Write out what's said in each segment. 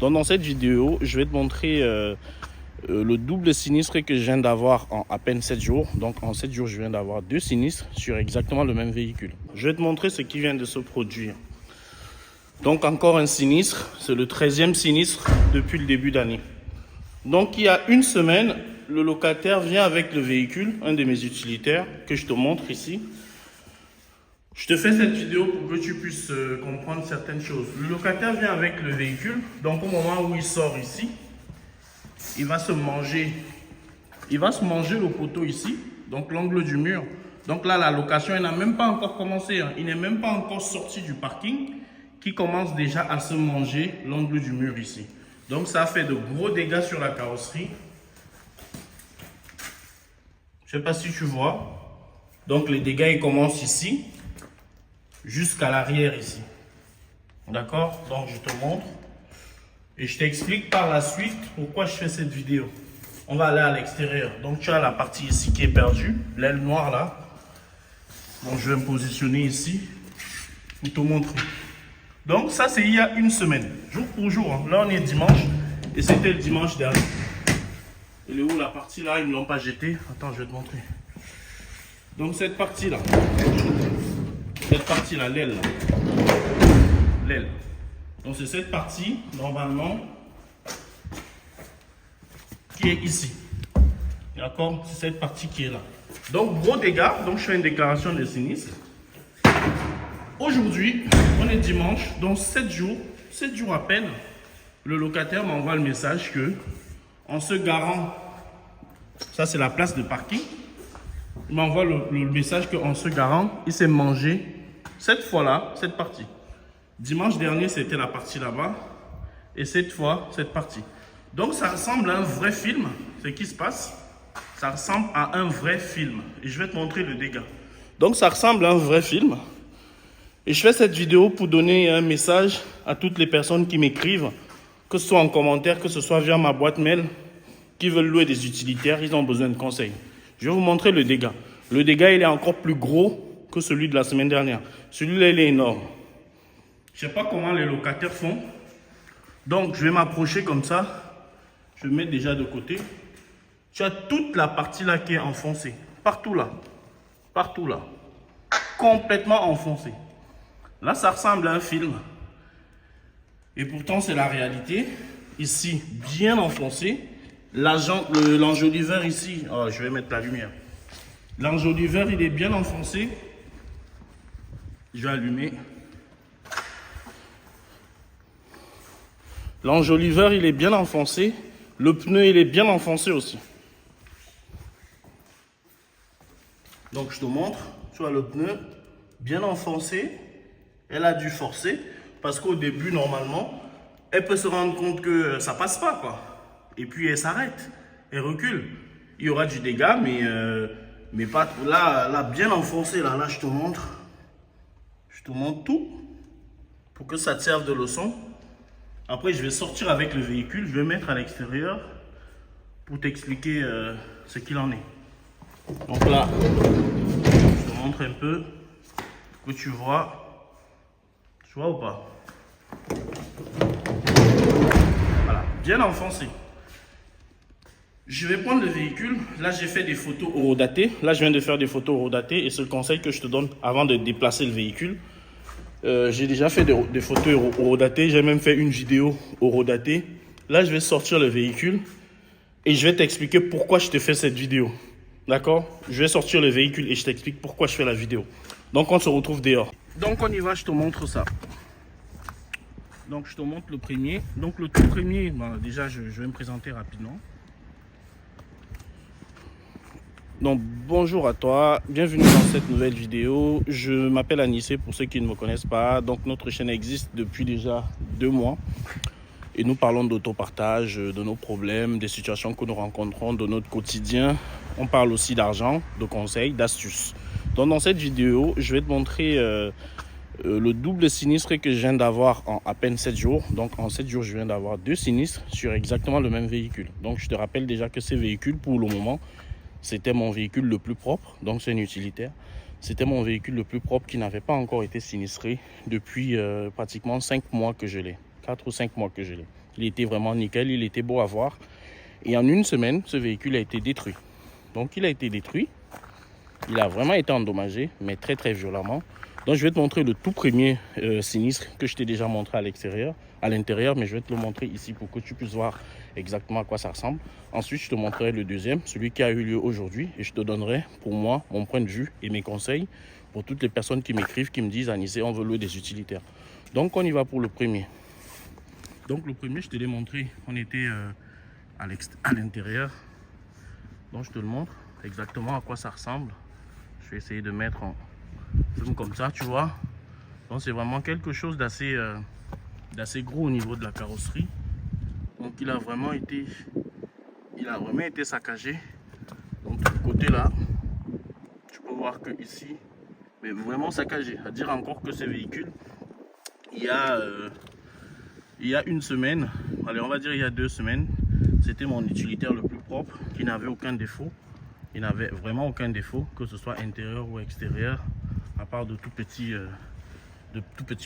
Donc dans cette vidéo, je vais te montrer le double sinistre que je viens d'avoir en à peine 7 jours. Donc en 7 jours, je viens d'avoir 2 sinistres sur exactement le même véhicule. Je vais te montrer ce qui vient de se produire. Donc encore un sinistre, c'est le 13e sinistre depuis le début d'année. Donc il y a une semaine, le locataire vient avec le véhicule, un de mes utilitaires, que je te montre ici. Je te fais cette vidéo pour que tu puisses comprendre certaines choses. Le locataire vient avec le véhicule, donc au moment où il sort ici, il va se manger le poteau ici, donc l'angle du mur. Donc là, la location, elle n'a même pas encore commencé, hein. Il n'est même pas encore sorti du parking, qui commence déjà à se manger l'angle du mur ici. Donc ça fait de gros dégâts sur la carrosserie. Je ne sais pas si tu vois. Donc les dégâts, ils commencent ici, jusqu'à l'arrière ici. D'accord? Donc je te montre. Et je t'explique par la suite pourquoi je fais cette vidéo. On va aller à l'extérieur. Donc tu as la partie ici qui est perdue, l'aile noire là. Donc je vais me positionner ici pour te montrer. Donc ça c'est il y a une semaine, jour pour jour, hein. Là on est dimanche et c'était le dimanche dernier. Elle est où la partie là? Ils ne l'ont pas jetée. Attends, je vais te montrer. Donc cette partie là, l'aile là. L'aile. Donc c'est cette partie, normalement, qui est ici. D'accord? C'est cette partie qui est là. Donc gros dégâts, donc je fais une déclaration de sinistre. Aujourd'hui, on est dimanche, donc 7 jours à peine, le locataire m'envoie le message que, en se garant, ça c'est la place de parking, il m'envoie le message qu'en se garant, il s'est mangé, cette fois-là, cette partie. Dimanche dernier, c'était la partie là-bas, et cette fois, cette partie. Donc ça ressemble à un vrai film, ce qui se passe. Ça ressemble à un vrai film, et je vais te montrer le dégât. Donc ça ressemble à un vrai film. Et je fais cette vidéo pour donner un message à toutes les personnes qui m'écrivent, que ce soit en commentaire, que ce soit via ma boîte mail, qui veulent louer des utilitaires, ils ont besoin de conseils. Je vais vous montrer le dégât. Le dégât, il est encore plus gros que celui de la semaine dernière. Celui-là, il est énorme. Je ne sais pas comment les locataires font. Donc, je vais m'approcher comme ça. Je vais me mettre déjà de côté. Tu as toute la partie là qui est enfoncée. Partout là. Partout là. Complètement enfoncée. Là, ça ressemble à un film. Et pourtant, c'est la réalité. Ici, bien enfoncé. L'enjoliveur ici, oh, je vais mettre la lumière. L'enjoliveur, il est bien enfoncé. Je vais allumer. L'enjoliveur, il est bien enfoncé. Le pneu, il est bien enfoncé aussi. Donc, je te montre. Tu vois le pneu bien enfoncé. Elle a dû forcer parce qu'au début, normalement, elle peut se rendre compte que ça passe pas, quoi. Et puis, elle s'arrête. Elle recule. Il y aura du dégât, mais pas là, bien enfoncé. Là, je te montre. Je te montre tout pour que ça te serve de leçon. Après, je vais sortir avec le véhicule. Je vais mettre à l'extérieur pour t'expliquer ce qu'il en est. Donc là, je te montre un peu pour que tu vois. Tu vois ou pas? Voilà, bien enfoncé. Je vais prendre le véhicule. Là, j'ai fait des photos horodatées. Là, je viens de faire des photos horodatées et c'est le conseil que je te donne avant de déplacer le véhicule. J'ai déjà fait des photos horodatées. J'ai même fait une vidéo horodatée. Là, je vais sortir le véhicule et je vais t'expliquer pourquoi je te fais cette vidéo. D'accord? Je vais sortir le véhicule et je t'explique pourquoi je fais la vidéo. Donc, on se retrouve dehors. Donc, on y va, je te montre ça. Donc, je te montre le premier. Donc, le tout premier, bon, déjà, je vais me présenter rapidement. Donc, bonjour à toi. Bienvenue dans cette nouvelle vidéo. Je m'appelle Anissé pour ceux qui ne me connaissent pas. Donc, notre chaîne existe depuis déjà 2 mois. Et nous parlons d'autopartage, de nos problèmes, des situations que nous rencontrons, de notre quotidien. On parle aussi d'argent, de conseils, d'astuces. Donc, dans cette vidéo, je vais te montrer le double sinistre que je viens d'avoir en à peine 7 jours. Donc en 7 jours, je viens d'avoir 2 sinistres sur exactement le même véhicule. Donc je te rappelle déjà que ces véhicules, pour le moment, c'était mon véhicule le plus propre. Donc c'est un utilitaire. C'était mon véhicule le plus propre qui n'avait pas encore été sinistré depuis pratiquement 5 mois que je l'ai. 4 ou 5 mois que je l'ai. Il était vraiment nickel, il était beau à voir. Et en une semaine, ce véhicule a été détruit. Donc il a été détruit. Il a vraiment été endommagé, mais très très violemment. Donc je vais te montrer le tout premier sinistre que je t'ai déjà montré à l'extérieur, à l'intérieur, mais je vais te le montrer ici pour que tu puisses voir exactement à quoi ça ressemble. Ensuite, je te montrerai le deuxième, celui qui a eu lieu aujourd'hui, et je te donnerai pour moi mon point de vue et mes conseils pour toutes les personnes qui m'écrivent, qui me disent Anissé, on veut louer des utilitaires. Donc on y va pour le premier. Donc le premier, je te l'ai montré, on était à l'intérieur. Donc je te le montre exactement à quoi ça ressemble. Je vais essayer de mettre en zoom comme ça, tu vois. Donc c'est vraiment quelque chose d'assez gros au niveau de la carrosserie. Donc il a vraiment été saccagé. Donc du côté là, tu peux voir que ici, mais vraiment saccagé. À dire encore que ce véhicule, il y a une semaine, allez on va dire il y a 2 semaines, c'était mon utilitaire le plus propre, qui n'avait aucun défaut. Il n'avait vraiment aucun défaut, que ce soit intérieur ou extérieur, à part de tout petits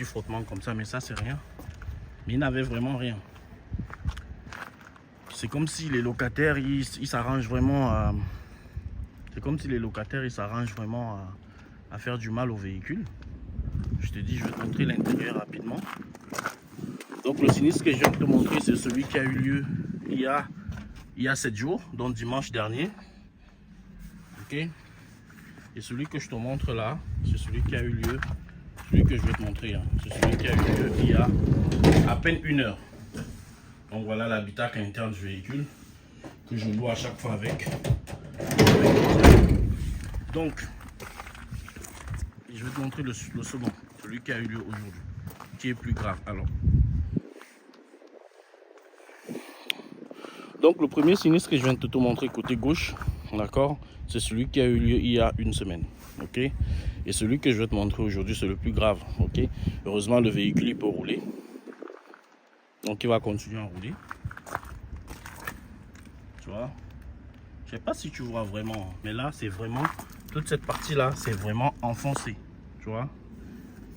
frottements comme ça, mais ça c'est rien. Mais il n'avait vraiment rien. C'est comme si les locataires ils s'arrangent vraiment à... C'est comme si les locataires ils s'arrangent vraiment à faire du mal au véhicule. Je te dis, je vais te montrer l'intérieur rapidement. Donc le sinistre que je viens de te montrer, c'est celui qui a eu lieu il y a 7 jours, donc dimanche dernier. Ok. Et celui que je te montre là, c'est celui qui a eu lieu, celui que je vais te montrer, hein. C'est celui qui a eu lieu il y a à peine 1 heure. Donc voilà l'habitacle interne du véhicule que je loue à chaque fois avec. Donc, je vais te montrer le second, celui qui a eu lieu aujourd'hui, qui est plus grave. Alors, donc le premier sinistre que je viens de te montrer côté gauche, d'accord, c'est celui qui a eu lieu il y a 1 semaine, ok. Et celui que je vais te montrer aujourd'hui, c'est le plus grave, ok. Heureusement, le véhicule il peut rouler, donc il va continuer à rouler. Tu vois, je sais pas si tu vois vraiment, mais là c'est vraiment toute cette partie là, c'est vraiment enfoncé. Tu vois,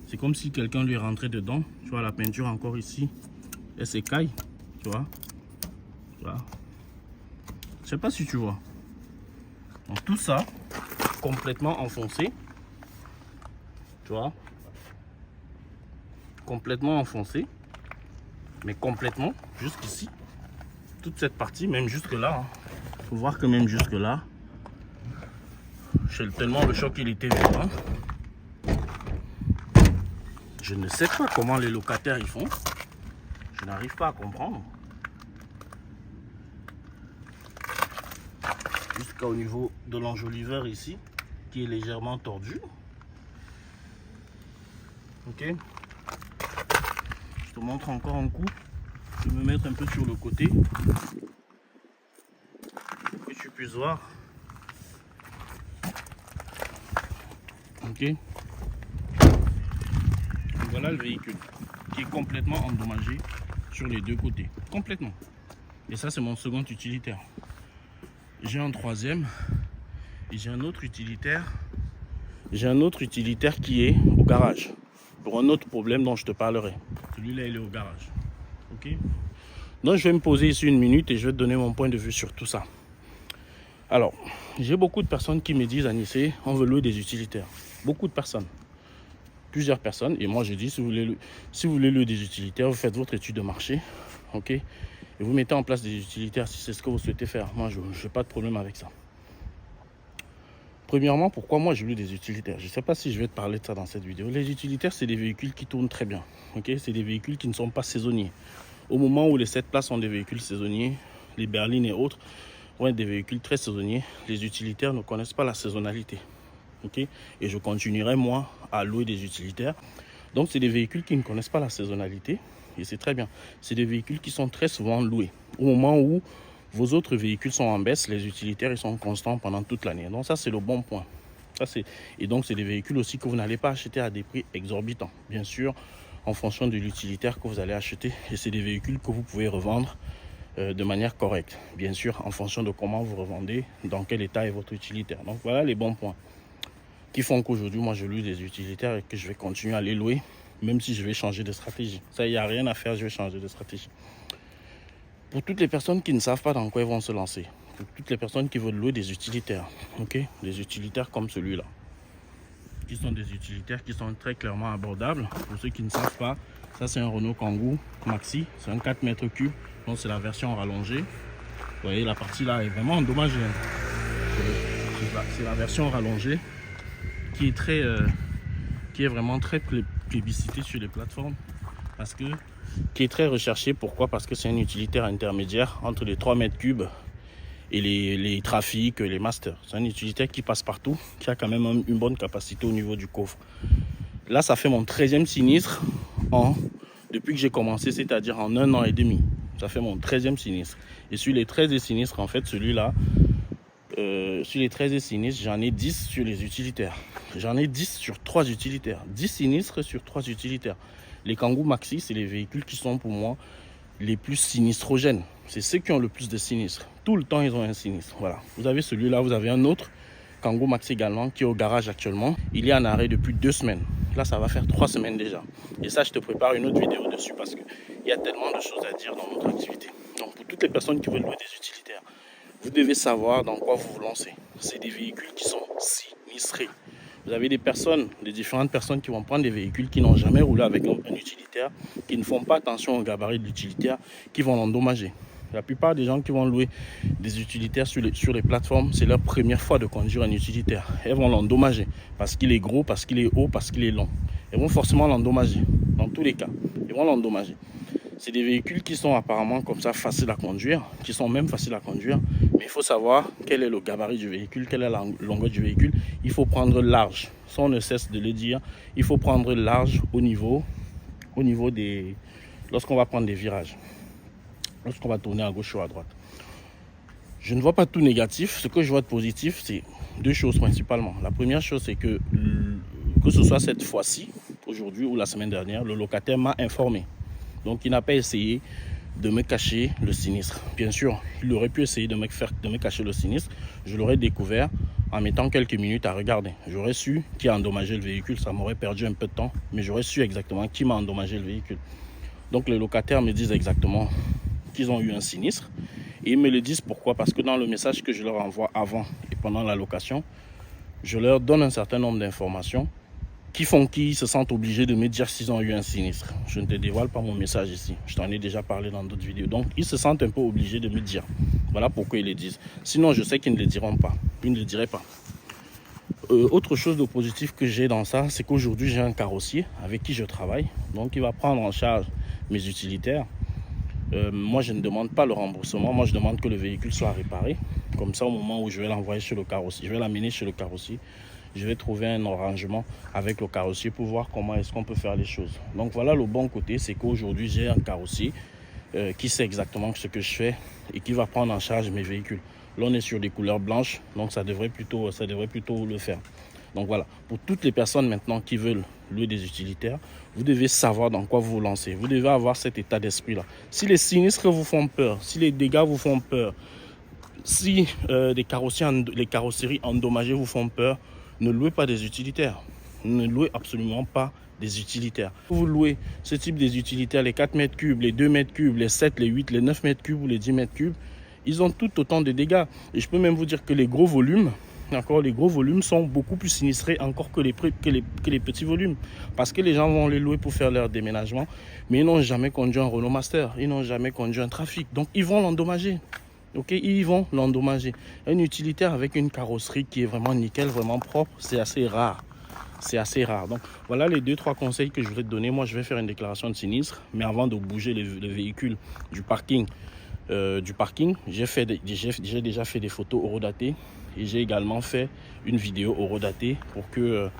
c'est comme si quelqu'un lui rentrait dedans. Tu vois la peinture encore ici, elle s'écaille. Tu vois, voilà. Je sais pas si tu vois. Donc tout ça complètement enfoncé. Tu vois, complètement enfoncé, mais complètement jusqu'ici. Toute cette partie, même jusque là. Faut voir que même jusque là, tellement le choc il était violent. Je ne sais pas comment les locataires ils font. Je n'arrive pas à comprendre. Jusqu'au niveau de l'enjoliveur ici, qui est légèrement tordu. Ok. Je te montre encore un coup. Je vais me mettre un peu sur le côté pour que tu puisses voir. Ok. Voilà le véhicule qui est complètement endommagé sur les 2 côtés. Complètement. Et ça, c'est mon second utilitaire. J'ai un troisième et j'ai un autre utilitaire. J'ai un autre utilitaire qui est au garage pour un autre problème dont je te parlerai. Celui-là, il est au garage. Ok. Donc, je vais me poser ici 1 minute et je vais te donner mon point de vue sur tout ça. Alors, j'ai beaucoup de personnes qui me disent Anissé, on veut louer des utilitaires. Beaucoup de personnes. Plusieurs personnes. Et moi, je dis, si vous voulez louer des utilitaires, vous faites votre étude de marché. Ok. Et vous mettez en place des utilitaires si c'est ce que vous souhaitez faire. Moi, je n'ai pas de problème avec ça. Premièrement, pourquoi moi je loue des utilitaires? Je ne sais pas si je vais te parler de ça dans cette vidéo. Les utilitaires, c'est des véhicules qui tournent très bien. Ok, c'est des véhicules qui ne sont pas saisonniers. Au moment où les 7 places sont des véhicules saisonniers, les berlines et autres vont être des véhicules très saisonniers. Les utilitaires ne connaissent pas la saisonnalité. Ok, et je continuerai moi à louer des utilitaires. Donc c'est des véhicules qui ne connaissent pas la saisonnalité. Et c'est très bien. C'est des véhicules qui sont très souvent loués. Au moment où vos autres véhicules sont en baisse, les utilitaires ils sont constants pendant toute l'année. Donc ça c'est le bon point. Et donc c'est des véhicules aussi que vous n'allez pas acheter à des prix exorbitants. Bien sûr, en fonction de l'utilitaire que vous allez acheter. Et c'est des véhicules que vous pouvez revendre de manière correcte. Bien sûr, en fonction de comment vous revendez, dans quel état est votre utilitaire. Donc voilà les bons points qui font qu'aujourd'hui, moi je loue des utilitaires et que je vais continuer à les louer, même si je vais changer de stratégie. Ça, il n'y a rien à faire, je vais changer de stratégie. Pour toutes les personnes qui ne savent pas dans quoi ils vont se lancer, pour toutes les personnes qui veulent louer des utilitaires, ok, des utilitaires comme celui-là, qui sont des utilitaires qui sont très clairement abordables. Pour ceux qui ne savent pas, ça c'est un Renault Kangoo Maxi, c'est un 4 mètres cubes, donc c'est la version rallongée. Vous voyez, la partie là est vraiment endommagée. C'est la version rallongée qui est vraiment très plébiscitée sur les plateformes, parce que qui est très recherché. Pourquoi? Parce que c'est un utilitaire intermédiaire entre les 3 mètres cubes et les trafics, les masters. C'est un utilitaire qui passe partout, qui a quand même une bonne capacité au niveau du coffre. Là, ça fait mon 13e sinistre depuis que j'ai commencé, c'est-à-dire en 1 an et demi. Ça fait mon 13e sinistre. Et sur les 13 sinistres, en fait, celui-là, sur les 13 sinistres, j'en ai 10 sur les utilitaires. J'en ai 10 sur 3 utilitaires. 10 sinistres sur 3 utilitaires. Les Kangoo Maxi, c'est les véhicules qui sont pour moi les plus sinistrogènes. C'est ceux qui ont le plus de sinistres. Tout le temps, ils ont un sinistre. Voilà. Vous avez celui-là, vous avez un autre Kangoo Maxi également qui est au garage actuellement. Il est en arrêt depuis 2 semaines. Là, ça va faire 3 semaines déjà. Et ça, je te prépare une autre vidéo dessus parce qu'il y a tellement de choses à dire dans notre activité. Donc, pour toutes les personnes qui veulent louer des utilitaires, vous devez savoir dans quoi vous vous lancez. C'est des véhicules qui sont sinistrés. Vous avez des différentes personnes qui vont prendre des véhicules qui n'ont jamais roulé avec un utilitaire, qui ne font pas attention au gabarit de l'utilitaire, qui vont l'endommager. La plupart des gens qui vont louer des utilitaires sur les plateformes, c'est leur première fois de conduire un utilitaire. Elles vont l'endommager parce qu'il est gros, parce qu'il est haut, parce qu'il est long. Elles vont forcément l'endommager. Dans tous les cas, ils vont l'endommager. C'est des véhicules qui sont apparemment comme ça faciles à conduire, qui sont même faciles à conduire. Mais il faut savoir quel est le gabarit du véhicule, quelle est la longueur du véhicule. Il faut prendre large. Ça, on ne cesse de le dire. Il faut prendre large au niveau des... Lorsqu'on va prendre des virages. Lorsqu'on va tourner à gauche ou à droite. Je ne vois pas tout négatif. Ce que je vois de positif, c'est 2 choses principalement. La première chose, c'est que ce soit cette fois-ci, aujourd'hui ou la semaine dernière, le locataire m'a informé. Donc, il n'a pas essayé de me cacher le sinistre. Bien sûr, il aurait pu essayer de me cacher le sinistre. Je l'aurais découvert en mettant quelques minutes à regarder. J'aurais su qui a endommagé le véhicule. Ça m'aurait perdu un peu de temps, mais j'aurais su exactement qui m'a endommagé le véhicule. Donc, les locataires me disent exactement qu'ils ont eu un sinistre. Et ils me le disent pourquoi? Parce que dans le message que je leur envoie avant et pendant la location, je leur donne un certain nombre d'informations qui font qu'ils se sentent obligés de me dire s'ils ont eu un sinistre. Je ne te dévoile pas mon message ici. Je t'en ai déjà parlé dans d'autres vidéos. Donc, ils se sentent un peu obligés de me dire. Voilà pourquoi ils le disent. Sinon, je sais qu'ils ne le diront pas. Ils ne le diraient pas. Autre chose de positif que j'ai dans ça, c'est qu'aujourd'hui, j'ai un carrossier avec qui je travaille. Donc, il va prendre en charge mes utilitaires. Moi, je ne demande pas le remboursement. Moi, je demande que le véhicule soit réparé. Comme ça, au moment où je vais l'envoyer chez le carrossier, je vais l'amener chez le carrossier. Je vais trouver un arrangement avec le carrossier pour voir comment est-ce qu'on peut faire les choses. Donc voilà, le bon côté, c'est qu'aujourd'hui j'ai un carrossier qui sait exactement ce que je fais et qui va prendre en charge mes véhicules. Là, on est sur des couleurs blanches, donc ça devrait plutôt le faire. Donc voilà, pour toutes les personnes maintenant qui veulent louer des utilitaires, vous devez savoir dans quoi vous vous lancez. Vous devez avoir cet état d'esprit-là. Si les sinistres vous font peur, si les dégâts vous font peur, si les carrosseries endommagées vous font peur, ne louez pas des utilitaires. Ne louez absolument pas des utilitaires. Vous louez ce type des utilitaires, les 4 mètres cubes, les 2 mètres cubes, les 7, les 8, les 9 mètres cubes ou les 10 mètres cubes, ils ont tout autant de dégâts. Et je peux même vous dire que les gros volumes, sont beaucoup plus sinistrés encore que les petits volumes. Parce que les gens vont les louer pour faire leur déménagement, mais ils n'ont jamais conduit un Renault Master, ils n'ont jamais conduit un Trafic. Donc ils vont l'endommager. Ok, ils vont l'endommager. Un utilitaire avec une carrosserie qui est vraiment nickel, vraiment propre, c'est assez rare. C'est assez rare. Donc voilà les 2-3 conseils que je voulais te donner. Moi, je vais faire une déclaration de sinistre, mais avant de bouger le véhicule du parking, j'ai déjà fait des photos horodatées et j'ai également fait une vidéo horodatée pour que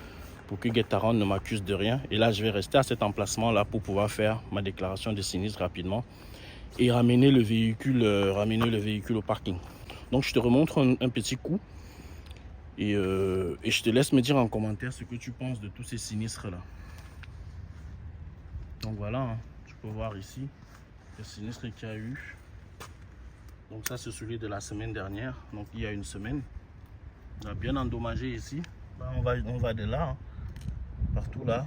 Getaron ne m'accuse de rien. Et là, je vais rester à cet emplacement-là pour pouvoir faire ma déclaration de sinistre rapidement et ramener le véhicule au parking. Donc je te remontre un petit coup et je te laisse me dire en commentaire ce que tu penses de tous ces sinistres là. Donc voilà, hein, tu peux voir ici le sinistre qu'il y a eu. Donc ça c'est celui de la semaine dernière, donc il y a une semaine. On a bien endommagé ici. Là, on va de là, hein, partout là,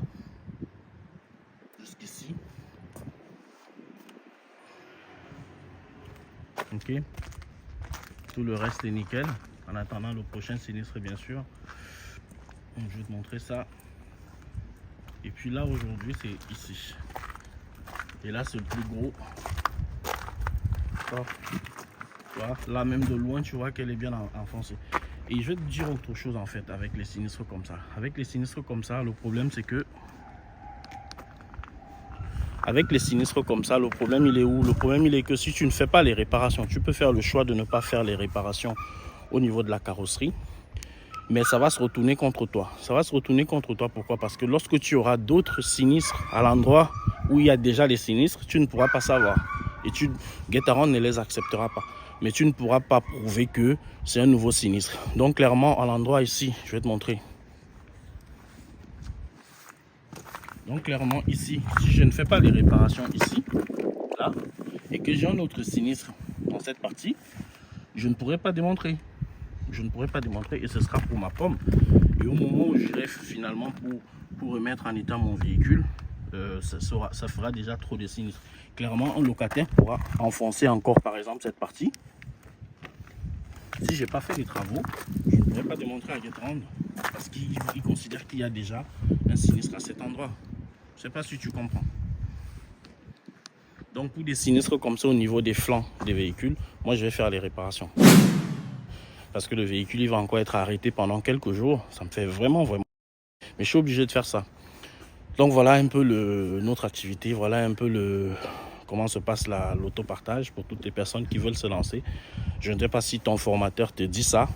jusqu'ici. Ok. Tout le reste est nickel. En attendant le prochain sinistre, bien sûr. Donc, je vais te montrer ça. Et puis là, aujourd'hui, c'est ici. Et là, c'est le plus gros. Voilà. Là, même de loin, tu vois qu'elle est bien enfoncée. Et je vais te dire autre chose, en fait, avec les sinistres comme ça. Avec les sinistres comme ça, le problème, c'est que... Avec les sinistres comme ça, le problème, il est où? Le problème, il est que si tu ne fais pas les réparations, tu peux faire le choix de ne pas faire les réparations au niveau de la carrosserie. Mais ça va se retourner contre toi. Ça va se retourner contre toi. Pourquoi? Parce que lorsque tu auras d'autres sinistres à l'endroit où il y a déjà les sinistres, tu ne pourras pas savoir. Et Getaron ne les acceptera pas. Mais tu ne pourras pas prouver que c'est un nouveau sinistre. Donc clairement, à l'endroit ici, je vais te montrer. Donc clairement ici, si je ne fais pas les réparations ici, là, et que j'ai un autre sinistre dans cette partie, je ne pourrai pas démontrer. Je ne pourrai pas démontrer et ce sera pour ma pomme. Et au moment où j'irai finalement pour remettre en état mon véhicule, ça fera déjà trop de sinistres. Clairement, un locataire pourra enfoncer encore par exemple cette partie. Si je n'ai pas fait les travaux, je ne pourrai pas démontrer à Getaron parce qu'il considère qu'il y a déjà un sinistre à cet endroit. Je ne sais pas si tu comprends. Donc pour des sinistres comme ça au niveau des flancs des véhicules, moi je vais faire les réparations. Parce que le véhicule il va encore être arrêté pendant quelques jours. Ça me fait vraiment. Mais je suis obligé de faire ça. Donc voilà un peu notre activité. Voilà un peu comment se passe l'autopartage pour toutes les personnes qui veulent se lancer. Je ne sais pas si ton formateur te dit ça.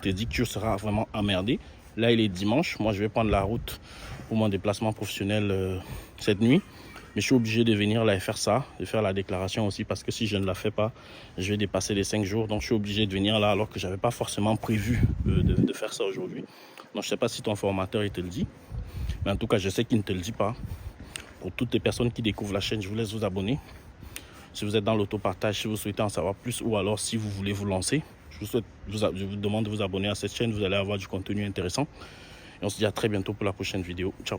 Te dit que tu seras vraiment emmerdé. Là il est dimanche. Moi je vais prendre la route pour mon déplacement professionnel cette nuit. Mais je suis obligé de venir là et faire ça, de faire la déclaration aussi, parce que si je ne la fais pas, je vais dépasser les 5 jours. Donc je suis obligé de venir là alors que je n'avais pas forcément prévu de faire ça aujourd'hui. Donc je ne sais pas si ton formateur il te le dit, mais en tout cas je sais qu'il ne te le dit pas. Pour toutes les personnes qui découvrent la chaîne, je vous laisse vous abonner. Si vous êtes dans l'autopartage, si vous souhaitez en savoir plus ou alors si vous voulez vous lancer, je vous demande de vous abonner à cette chaîne, vous allez avoir du contenu intéressant. Et on se dit à très bientôt pour la prochaine vidéo. Ciao.